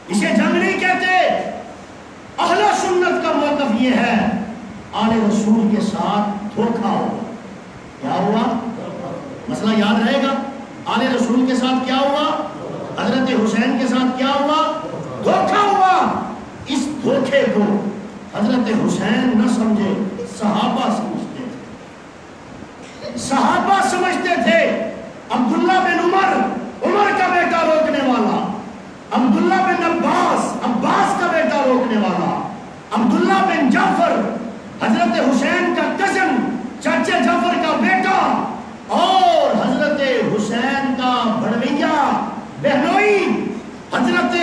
Speaker 1: اسے جنگ نہیں کہتے۔ اہل سنت کا موقف یہ ہے آل رسول کے ساتھ دھوکہ ہوا۔ کیا ہوا؟ مسئلہ یاد رہے گا، آل رسول کے ساتھ کیا ہوا، حضرت حسین کے ساتھ کیا ہوا، دھوکہ ہوا۔ اس دھوکے کو حضرت حسین نہ سمجھے، صحابہ سمجھتے تھے، صحابہ سمجھتے تھے۔ عبداللہ بن عمر کا بیٹا روکنے والا، عبداللہ بن عباس کا بیٹا روکنے والا، عبداللہ بن جعفر حضرت حسین کا کزن، چچے جعفر کا بیٹا، اور حضرت حسین کا بڑویا بہنوئی حضرت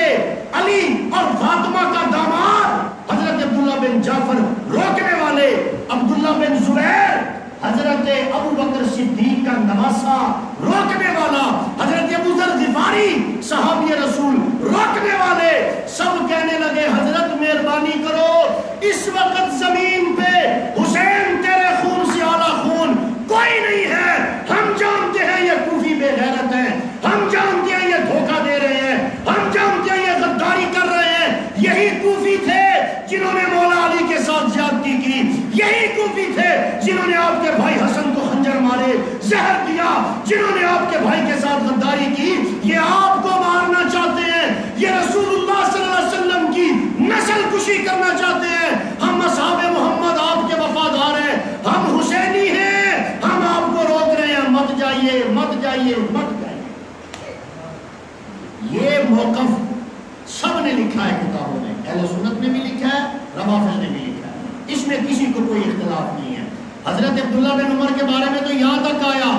Speaker 1: علی اور فاطمہ کا داماد حضرت عبداللہ بن جعفر روکنے والے، عبداللہ بن زبیر حضرت ابو بکر صدیق کا نواسا روکنے والا، حضرت ابو ذر غفاری صحابی رسول روکنے والے، سب کہنے لگے حضرت مہربانی کرو، اس وقت زمین پہ حسین تیرے خون سے اعلیٰ خون کوئی نہیں ہے، ہم جانتے ہیں یہ کوفی بے غیرت ہیں، ہم جانتے ہیں یہ دھوکہ دے رہے ہیں، ہم جانتے ہیں یہ غداری کر رہے ہیں، یہی کوفی تھے جنہوں نے مولا علی کے ساتھ زیادتی کی، یہی کوفی تھے جنہوں نے آپ کے بھائی حسن کو خنجر مارے، زہر دیا، جنہوں نے آپ کے بھائی کے ساتھ غداری کی، یہ آپ کو مارنا چاہتے ہیں، یہ رسول اللہ صلی اللہ علیہ وسلم کی نسل کشی کرنا چاہتے ہیں۔ ہم اصحاب محمد آپ کے وفادار ہیں، ہم حسینی ہیں، ہم آپ کو روک رہے ہیں، مت جائیے مت جائیے مت جائیے۔ یہ موقف سب نے لکھا ہے کتابوں میں، اہل سنت نے بھی لکھا ہے، روافض نے بھی لکھا ہے، اس میں کسی کو کوئی اختلاف نہیں ہے۔ حضرت عبداللہ بن عمر کے بارے میں تو یہاں تک آیا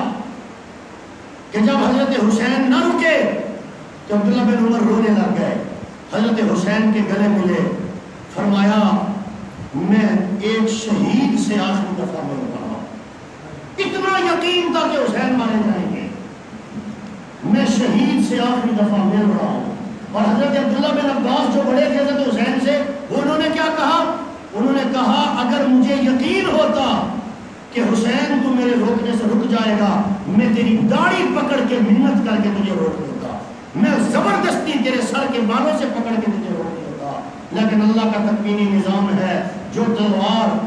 Speaker 1: کہ جب حضرت حسین نہ رکے تو عبداللہ بن عمر رونے لگ گئے، حضرت حسین کے گلے ملے، فرمایا میں ایک شہید سے آخری دفعہ مل رہا ہوں، اتنا یقین تھا کہ حسین مارے جائیں گے، میں شہید سے آخری دفعہ مل رہا ہوں۔ اور حضرت عبداللہ بن عباس جو بڑے تھے حضرت حسین سے، انہوں نے کیا کہا؟ انہوں نے کہا اگر مجھے یقین ہوتا کہ حسین تو میرے روکنے سے رک جائے گا، میں تیری داڑھی پکڑ کے منت کر کے تجھے روک دیتا، میں زبردستی تیرے سر کے بالوں سے پکڑ کے تجھے روک دیتا، لیکن اللہ کا تکوینی نظام ہے، جو تلوار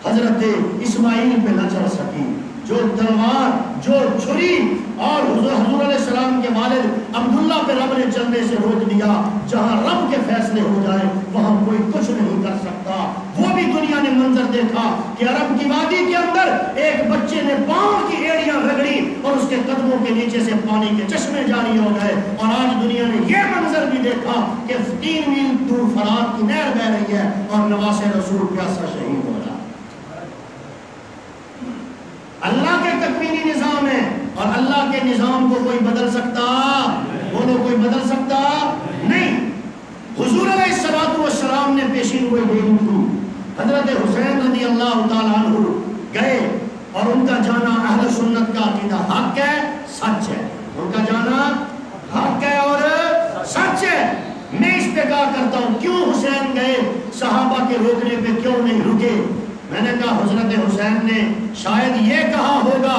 Speaker 1: حضرت اسماعیل پہ نہ چڑھ سکی، جو تلوار جو چھری اور حضور علیہ السلام کے والد عبداللہ پہ رب نے چلنے سے روک دیا، جہاں رب کے فیصلے ہو جائیں وہاں کوئی کچھ نہیں کر سکتا۔ وہ بھی دنیا نے منظر دیکھا کہ عرب کی وادی کے اندر ایک بچے نے پاؤں کی ایڑیاں رگڑی اور اس کے قدموں کے نیچے سے پانی کے چشمے جاری ہو گئے، اور آج دنیا نے یہ منظر بھی دیکھا کہ 3 میل دور فرات کی نہر بہ رہی ہے اور نواز رسول پیاسا شہید ہو رہا۔ اللہ کے تکوینی نظام ہے اور اللہ کے نظام کو کوئی بدل سکتا، بولو کوئی بدل سکتا نہیں۔ حضور علیہ السلام نے پیشین گوئی دینی تھی، حضرت حسین رضی اللہ تعالیٰ عنہ گئے اور ان کا جانا اہل سنت کا عقیدہ حق ہے، سچ ہے، ان کا جانا حق ہے اور سچ ہے۔ میں اس پہ کہا کرتا ہوں کیوں حسین گئے، صحابہ کے روکنے پہ کیوں نہیں رکے؟ میں نے کہا حضرت حسین نے شاید یہ کہا ہوگا،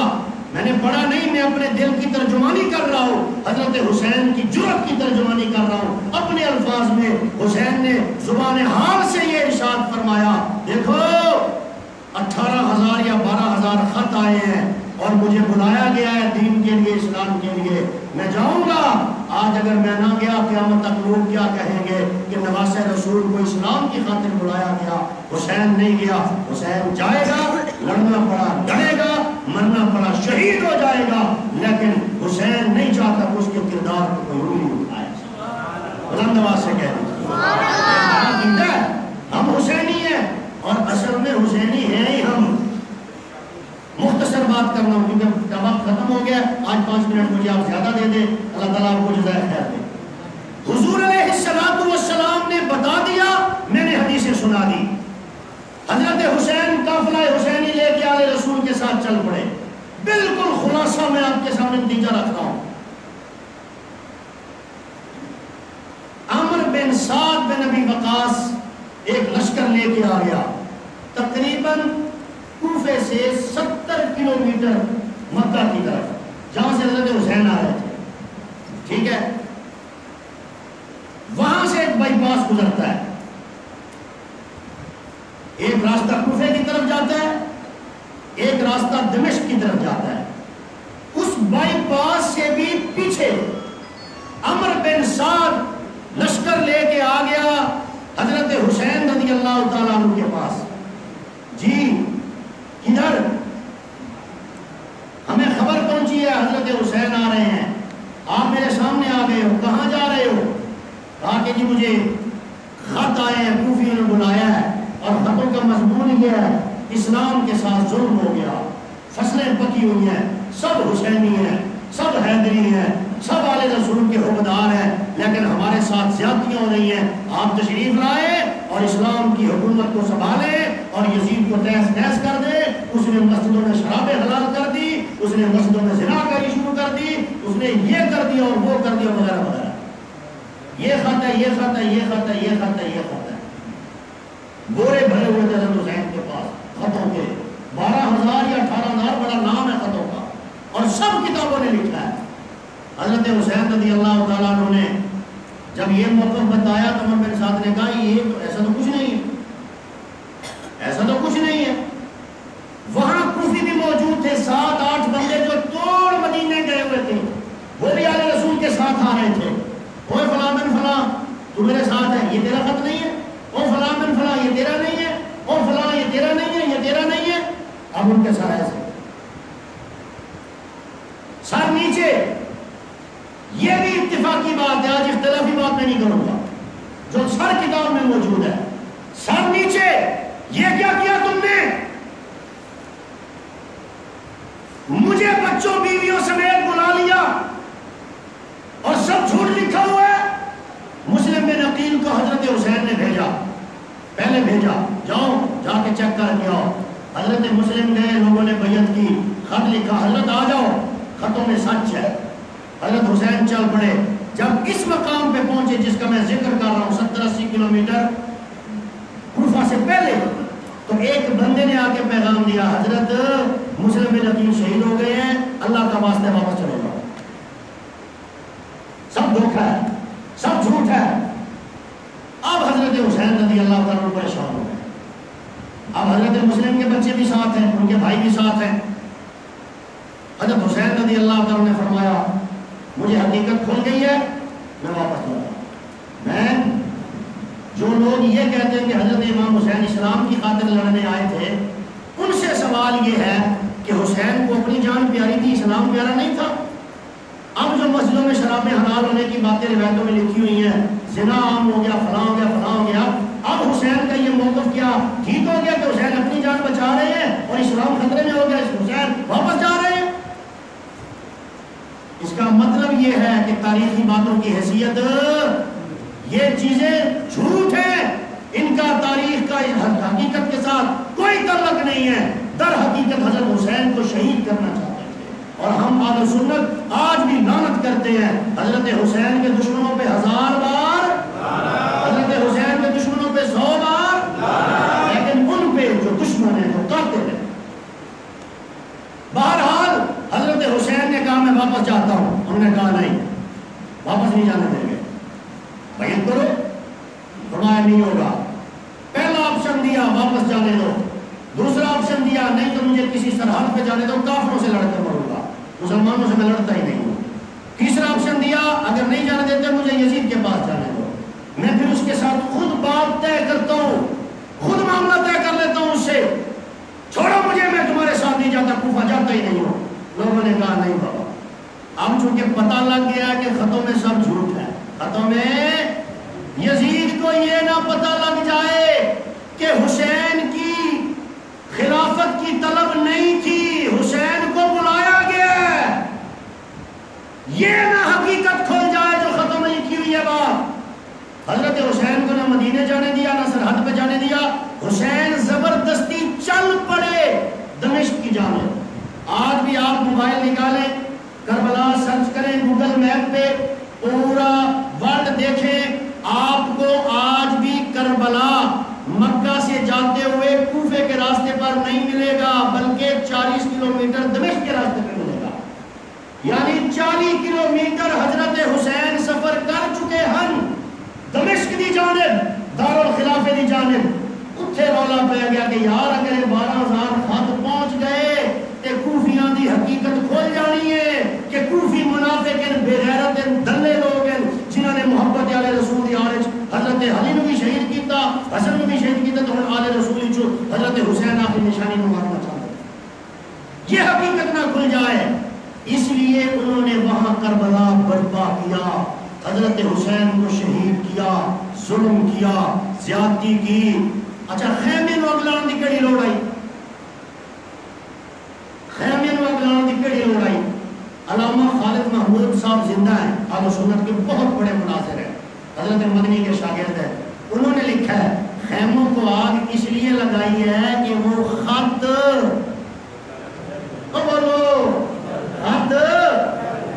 Speaker 1: میں نے پڑھا نہیں، میں اپنے دل کی ترجمانی کر رہا ہوں، حضرت حسین کی جرأت کی ترجمانی کر رہا ہوں اپنے الفاظ میں۔ حسین نے زبان حال سے یہ ارشاد فرمایا، دیکھو 18,000 یا 12,000 خط آئے ہیں اور مجھے بلایا گیا ہے دین کے لیے، اسلام کے لیے، میں جاؤں گا، آج اگر میں نہ گیا قیامت تک لوگ کیا کہیں گے کہ نواسہ رسول کو اسلام کی خاطر بلایا گیا، حسین نہیں گیا۔ حسین جائے گا، لڑنا پڑا لڑے گا، مرنا پڑا شہید ہو جائے گا، لیکن حسین نہیں چاہتا کہ اس کے کردار کو کوئی انگلی اٹھائے۔ بلند آواز سے کہہ دیجیے ہم حسینی ہیں، اور اصل میں حسینی ہیں ہی ہم۔ مختصر بات کرنا ہوں کیونکہ وقت ختم ہو گیا، آج 5 منٹ مجھے آپ زیادہ دے دیں، اللہ تعالیٰ آپ کو جزائے خیر دے۔ حضور علیہ السلام نے بتا دیا، میں نے حدیثیں سنا دی۔ حضرت حسین قافلہ حسینی لے کے آل رسول کے ساتھ چل پڑے۔ بالکل خلاصہ میں آپ کے سامنے نتیجہ رکھتا ہوں۔ عمرو بن سعد بن ابی وقاص ایک لشکر لے کے آ گیا، تقریباً کوفے سے 70 کلومیٹر مکہ کی طرف، جہاں سے حضرت حسین آ رہے تھے، ٹھیک ہے۔ وہاں سے ایک بائی پاس گزرتا ہے، ایک راستہ کوفے کی طرف جاتا ہے، ایک راستہ دمشق کی طرف جاتا ہے۔ اس بائی پاس سے بھی پیچھے عمرو بن سعد لشکر لے کے آ گیا حضرت حسین رضی اللہ تعالیٰ عنہ کے پاس۔ جی کدھر؟ ہمیں خبر پہنچی ہے حضرت حسین آ رہے ہیں، آپ میرے سامنے آ گئے ہو، کہاں جا رہے ہو؟ کہا کہ جی مجھے خط آئے ہیں، کوفیوں نے بلایا ہے، اور خطوں کا مضمون یہ ہے اسلام کے ساتھ ظلم ہو گیا، فصلیں پکی ہوئی ہیں، سب حسینی ہیں، سب حیدری ہیں، سب آل رسول کے حکمدار ہیں، لیکن ہمارے ساتھ زیادتیاں ہو رہی ہیں، آپ تشریف لائیں اور اسلام کی حکومت کو سنبھالیں اور یزید کو تہس نہس کر دیں۔ اس نے مسجدوں میں شرابیں حلال کر دی، اس نے مسجدوں میں زنا کاری شروع کر دی، اس نے یہ کر دیا اور وہ کر دیا وغیرہ وغیرہ۔ یہ خط ہے، یہ خط ہے، یہ خط ہے، یہ خط ہے، یہ خط ہے۔ بورے بھرے ہوئے تھے حضرت حسین کے پاس خطوں کے، 12,000 یا 18,000 بڑا نام ہے خطوں کا، اور سب کتابوں نے لکھا ہے۔ حضرت حسین رضی اللہ تعالیٰ عنہ نے جب یہ موقف بتایا تو عمر بن سعد نے کہا یہ تو ایسا تو کچھ نہیں ہے، ایسا تو کچھ نہیں ہے۔ وہاں کوفی بھی موجود تھے، 7-8 بندے جو توڑ مدینے گئے ہوئے تھے، وہ بھی آل رسول کے ساتھ آ رہے تھے۔ اوے فلاں بن فلاں تو میرے ساتھ ہے، یہ تیرا خط نہیں ہے، او فلاں بن فلاں یہ تیرا نہیں ہے، او فلاں یہ تیرا نہیں ہے، یہ تیرا نہیں ہے۔ اب ان کے سر ایسے سر نیچے، یہ بھی اتفاقی بات ہے، آج اختلافی بات میں نہیں کروں گا، جو سر کتاب میں موجود ہے۔ سر نیچے، یہ کیا کیا تم نے؟ مجھے بچوں بیویوں سمیت بلا لیا اور سب جھوٹ لکھا ہوا ہے۔ مسلم بن عقیل کو حضرت حسین نے بھیجا، پہلے بھیجا جاؤ جا کے چیک کر کے آؤ۔ حضرت مسلم گئے، لوگوں نے بیعت کی، خط لکھا، حضرت آ جاؤ، خطوں میں سچ ہے۔ حضرت حسین چل پڑے، جب اس مقام پہ پہنچے جس کا میں ذکر کر رہا ہوں 70-80 کلومیٹر کوفہ سے پہلے، تو ایک بندے نے آ کے پیغام دیا، حضرت مسلم بن عقیل شہید ہو گئے ہیں، اللہ کا واسطہ واپس چلے جاؤ۔ سب دھوکہ ہے، سب جھوٹ ہے۔ اب حضرت حسین رضی اللہ تعالیٰ پریشان ہو گئے۔ اب حضرت مسلم کے بچے بھی ساتھ ہیں، ان کے بھائی بھی ساتھ ہیں۔ حضرت حسین رضی اللہ تعالیٰ نے فرمایا مجھے حقیقت کھل گئی ہے، میں واپس جاؤں گا۔ میں جو لوگ یہ کہتے ہیں کہ حضرت امام حسین اسلام کی خاطر لڑنے آئے تھے، ان سے سوال یہ ہے کہ حسین کو اپنی جان پیاری تھی، اسلام پیارا نہیں تھا؟ اب جو مسجدوں میں شرابیں حلال ہونے کی باتیں روایتوں میں لکھی ہوئی ہیں، زنا عام ہو گیا، فلاں ہو گیا، فلاں ہو گیا، اب حسین کا یہ موقف کیا ٹھیک ہو گیا کہ حسین اپنی جان بچا رہے ہیں اور اسلام خطرے میں ہو گیا، حسین واپس جا رہے ہیں؟ اس کا مطلب یہ ہے کہ تاریخی باتوں کی حیثیت، یہ چیزیں جھوٹ ہیں، ان کا تاریخ کا حقیقت کے ساتھ کوئی تعلق نہیں ہے۔ در حقیقت حضرت حسین کو شہید کرنا چاہتے تھے، اور ہم اہل سنت آج بھی لعنت کرتے ہیں حضرت حسین کے دشمنوں پہ 1000 بار، حضرت حسین کے دشمنوں پہ 100 بار، لیکن ان پہ جو دشمن ہیں، جو قاتل ہیں۔ بہرحال حضرت حسین نے کہا میں واپس جاتا ہوں، انہوں نے کہا نہیں، واپس نہیں جانے دیں گے، بیعت کرو۔ فرمایا نہیں ہوگا۔ پہلا آپشن دیا واپس جانے دو، دوسرا آپشن دیا نہیں تو مجھے کسی سرحد پہ جانے دو، کافروں سے لڑ کر مروں گا، مسلمانوں سے میں لڑتا ہی نہیں ہوں۔ تیسرا آپشن دیا اگر نہیں جانے دیتے مجھے یزید کے پاس جانے دو، میں پھر اس کے ساتھ خود بات طے کرتا ہوں، خود معاملہ طے کر لیتا ہوں اس سے، چھوڑو مجھے، میں تمہارے ساتھ نہیں جاتا، کوفہ جاتا ہی نہیں ہوں۔ لوگوں نے کہا نہیں بابا، اب چونکہ پتہ لگ گیا کہ خطوں میں سب جھوٹ ہے، خطوں میں یزید کو یہ نہ پتہ لگ جائے کہ حسین کی خلافت کی طلب نہیں تھی، حسین کو بلایا گیا ہے، یہ نہ حقیقت کھل جائے جو خطوں میں لکھی ہوئی ہے بات۔ حضرت حسین کو نہ مدینے جانے دیا نہ سرحد پہ جانے دیا، حسین زبردستی چل پڑے دمشق کی جانب۔ آج بھی آپ موبائل نکالیں، کربلا سرچ کریں گوگل میپ پہ، پورا ورلڈ دیکھیں، آپ کو آج بھی کربلا مکہ سے جاتے ہوئے کوفے کے راستے پر نہیں ملے گا، بلکہ 40 کلومیٹر دمشق کے راستے پر ملے گا، یعنی 40 کلومیٹر حضرت حسین سفر کر چکے ہن دمشق دی جانب، دارالخلافے دی جانب۔ اتھے رولا پہ گیا کہ یار اگر 12,000 خط پہنچ گئے تے کوفیاں دی حقیقت کھول جانی ہے کہ کوفی منافق ہیں، بے غیرت ہیں، دلے لوگ ہیں، جنہوں نے محبت آل رسول دی آرچ حضرت علی نو بھی شہید کیتا، حسن نو بھی شہید کیتا، تو ہن آل رسول چو حضرت حسین آخری نشانی نو مارنا چاہتے، یہ حقیقت نہ کھل جائے، اس لیے انہوں نے وہاں کربلا برپا کیا، حضرت حسین کو شہید کیا، ظلم کیا، زیادتی کی۔ اچھا خیمے نو اگلان دی کڑی لوڑ آئی، خیمے نو اگلان دی کڑی لوڑ آئی۔ علامہ خالد محمود صاحب زندہ ہیں، اہل سنت کے بہت بڑے مناظر ہیں، حضرت مدنی کے شاگرد ہیں، انہوں نے لکھا ہے خیموں کو آگ اس لیے لگائی ہے کہ وہ خط خط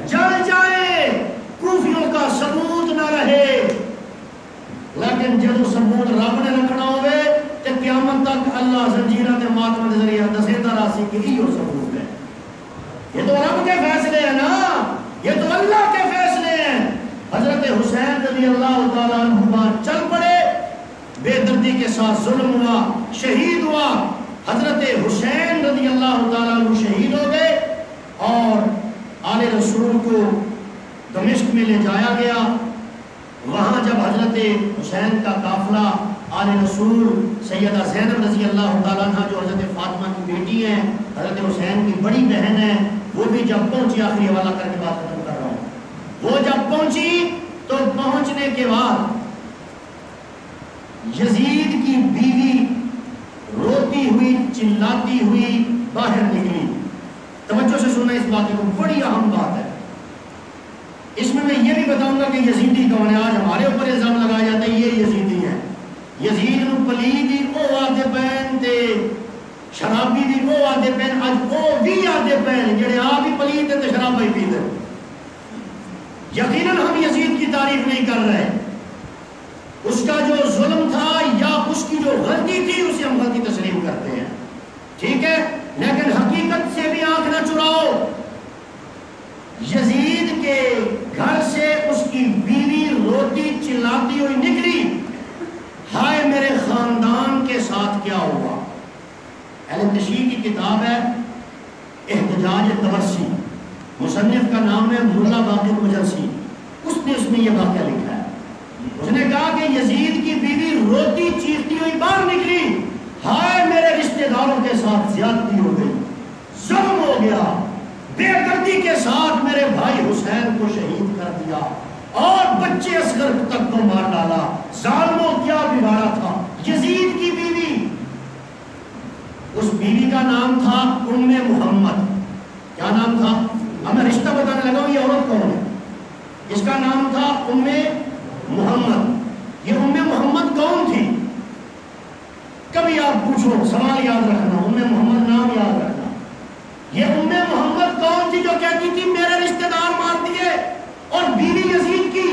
Speaker 1: جل جائے، کوفیوں کا ثبوت نہ رہے، لیکن جب ثبوت رب نے رکھنا ہوئے کہ قیامت تک اللہ زنجیرہ تے ماتم دے ذریعہ دسے تراسی کی ہی ثبوت ہے۔ یہ تو رب کے فیصلے ہیں نا، یہ تو اللہ کے فیصلے ہیں۔ حضرت حسین رضی اللہ تعالیٰ عنہ چل پڑے، بے دردی کے ساتھ ظلم ہوا، شہید ہوا، حضرت حسین رضی اللہ تعالیٰ عنہ شہید ہو گئے، اور آل رسول کو دمشق میں لے جایا گیا۔ وہاں جب حضرت حسین کا قافلہ آل رسول سیدہ زینب رضی اللہ تعالیٰ عنہ جو حضرت فاطمہ کی بیٹی ہیں، حضرت حسین کی بڑی بہن ہے، وہ بھی جب پہنچی، آخری حوالہ کر کے بات ختم کر رہا ہوں، وہ جب پہنچی تو پہنچنے کے بعد یزید کی بیوی روتی ہوئی چلاتی ہوئی باہر نکلی۔ توجہ سے سننا اس بات کو، بڑی اہم بات ہے۔ اس میں یہ بھی بتاؤں گا کہ یزیدی کون ہے۔ آج ہمارے اوپر الزام لگایا جاتا ہے یہ یزیدی ہیں، یزید نو پلیدی او آدھے پین تے شرابی دی او آدھے پین، اج او بھی آدھے پین جڑے آپ ہی پلید تے شراب ہی پی دے۔ یقیناً ہم یزید کی تعریف نہیں کر رہے، اس کا جو ظلم تھا یا اس کی جو غلطی تھی اسے ہم غلطی تسلیم کرتے ہیں، ٹھیک ہے، لیکن حقیقت سے بھی آنکھ نہ چراؤ۔ یزید کے گھر سے اس کی بیوی روتی چلاتی ہوئی نکلی، ہائے میرے خاندان کے ساتھ کیا ہوا۔ اہل تشیع کی کتاب ہے احتجاج تبرسی، مصنف کا نام ہے ملا باقر مجلسی، اس نے یہ واقعہ لکھا ہے۔ اس نے کہا کہ یزید کی بیوی روتی چیختی ہوئی باہر نکلی، ہائے میرے رشتہ داروں کے ساتھ زیادتی ہو گئی، ظلم ہو گیا، بے دردی کے ساتھ میرے بھائی حسین کو شہید کر دیا اور بچے اصغر تک کو مار ڈالا، ظالموں کیا بگاڑا تھا۔ یزید کی بیوی، اس بیوی کا نام تھا ام محمد۔ کیا نام تھا؟ اب میں رشتہ بتانے لگا ہوں یہ عورت کون ہے۔ اس کا نام تھا ام محمد۔ یہ ام محمد کون تھی؟ کبھی آپ پوچھو، سوال یاد رکھنا، ام محمد نام یاد رکھنا۔ یہ ام محمد کون تھی جو کہتی تھی میرے رشتہ دار مار دیے، اور بیوی یزید کی؟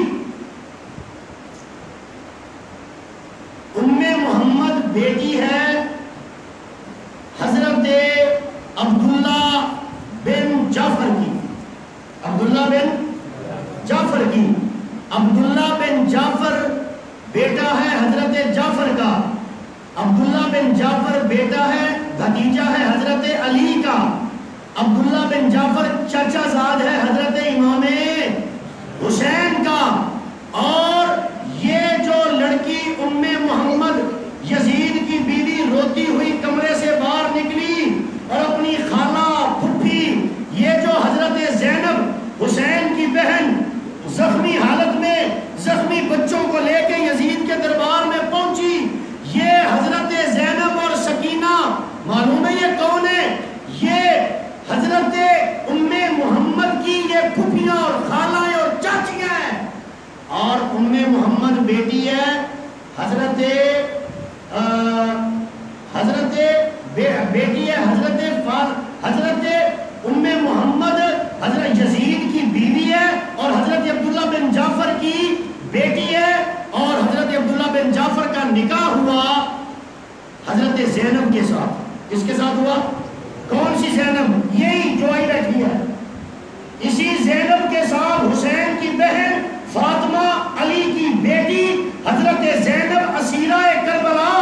Speaker 1: ام محمد بیٹی ہے حضرت عبداللہ بن جعفر کی، عبداللہ بن جعفر کی۔ عبداللہ بن جعفر بیٹا ہے حضرت جعفر کا، عبداللہ بن جعفر بیٹا ہے، بھتیجا ہے حضرت علی کا، عبداللہ بن جعفر چچا زاد ہے حضرت امام حسین کا، اور یہ جو لڑکی ام محمد یزید کی بیوی روتی ہوئی کمرے سے باہر نکلی اور اپنی خالہ پھپھی، یہ جو حضرت زینب حسین کی بہن زخمی حالت میں زخمی بچوں کو لے کے یزید کے دربار میں پہنچی، یہ حضرت زینب اور سکینہ معلوم ہے یہ کون ہے؟ یہ حضرت ام محمد کی یہ پھپھیاں اور خالائیں اور چاچیاں ہیں، اور ام محمد بیٹی ہے بیٹی ہے حضرت ام محمد حضرت یزید کی بیوی ہے، اور حضرت عبداللہ بن جعفر کی بیٹی ہے، اور حضرت عبداللہ بن جعفر کا نکاح ہوا حضرت زینب کے ساتھ۔ کس کے ساتھ ہوا؟ کون سی زینب؟ یہی جو آئی بیٹھی ہے، اسی زینب کے ساتھ حسین کی بہن فاطمہ علی کی بیٹی حضرت زینب اسیرہ کربلا،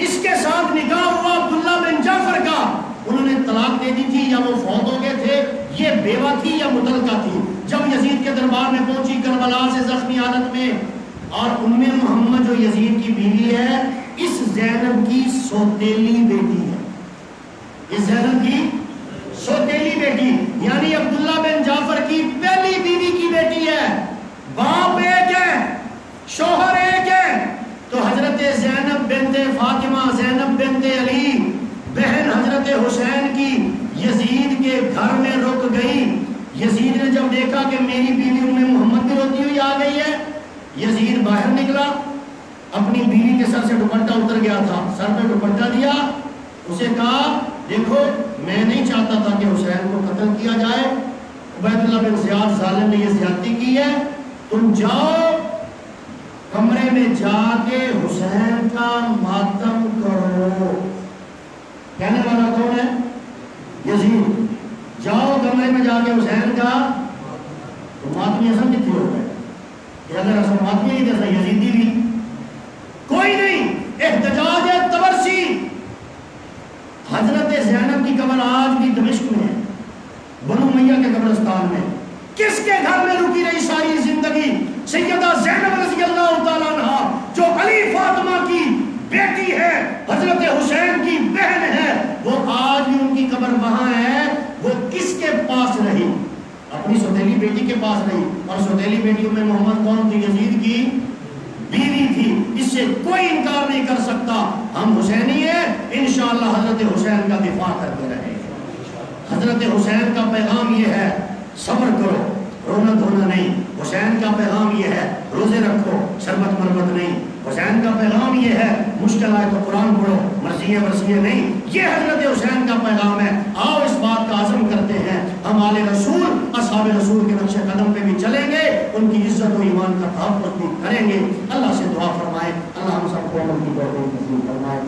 Speaker 1: اس کے ساتھ نکاح ہوا عبداللہ بن جعفر کا۔ انہوں نے طلاق دے دی تھی یا وہ فوت ہو گئے تھے، یہ بیوہ تھی یا مطلقہ تھی، جب یزید کے دربار میں پہنچی کربلا سے زخمی حالت میں، اور ام محمد جو یزید کی بیوی ہے اس زینب کی سوتیلی بیٹی ہے، اس زینب کی سوتیلی بیٹی، یعنی عبداللہ بن جعفر کی پہلی بیوی کی بیٹی ہے، باپ ایک ہے شوہر ایک ہے۔ تو حضرت زینب بنت فاطمہ، زینب بنت علی، بہن حضرت حسین کی یزید کے گھر میں رک گئی۔ یزید نے جب دیکھا کہ میری بیوی ام محمد بھی روتی ہوئی آ گئی ہے، یزید باہر نکلا، اپنی بیوی کے سر سے دوپٹہ اتر گیا تھا، سر پہ دوپٹہ دیا، اسے کہا دیکھو میں نہیں چاہتا تھا کہ حسین کو قتل کیا جائے، عبید اللہ بن زیاد ظالم نے یہ زیادتی کی ہے، تم جاؤ کمرے میں جا کے حسین کا ماتم کرو۔ کہنے والا کون ہے؟ یزید۔ جاؤ کمرے میں جا کے حسین کا تو ماتمی اصل کتنی ہو گئے کہ اگر اصل ماتمی نہیں جیسا یزیدی بھی کوئی نہیں۔ احتجاج تبرسی، حضرت زینب کی قبر آج بھی دمشق میں ہے، بنو امیہ کے قبرستان میں۔ کس کے گھر میں رکی رہی ساری زندگی؟ سیدہ زینب رضی اللہ تعالیٰ عنہ جو علی فاطمہ کی بیٹی ہے، حضرت حسین کی بہن ہے، وہ آج بھی ان کی قبر وہاں ہے۔ وہ کس کے پاس رہی؟ اپنی سوتیلی بیٹی کے پاس رہی، اور سوتیلی بیٹی ام محمد کون تھی؟ یزید کی بیوی تھی۔ اس سے کوئی انکار نہیں کر سکتا، ہم حسینی ہیں، انشاءاللہ حضرت حسین کا دفاع کرتے رہیں گے۔ حضرت حسین کا پیغام یہ ہے، صبر کرو، رونا دھونا نہیں۔ حسین کا پیغام یہ ہے، روزے رکھو، شربت مربت نہیں۔ حسین کا پیغام یہ ہے، مشکل آئے تو قرآن پڑھو، مرضیے ورثیے نہیں۔ یہ حضرت حسین کا پیغام ہے۔ آؤ اس بات کا عزم کرتے ہیں، ہم آل رسول اصحاب رسول کے نقش قدم پہ بھی چلیں گے، ان کی عزت و ایمان کا تحفظ بھی کریں گے۔ اللہ سے دعا فرمائے، اللہ ہم سب کو عمل کی توفیق نصیب فرمائے۔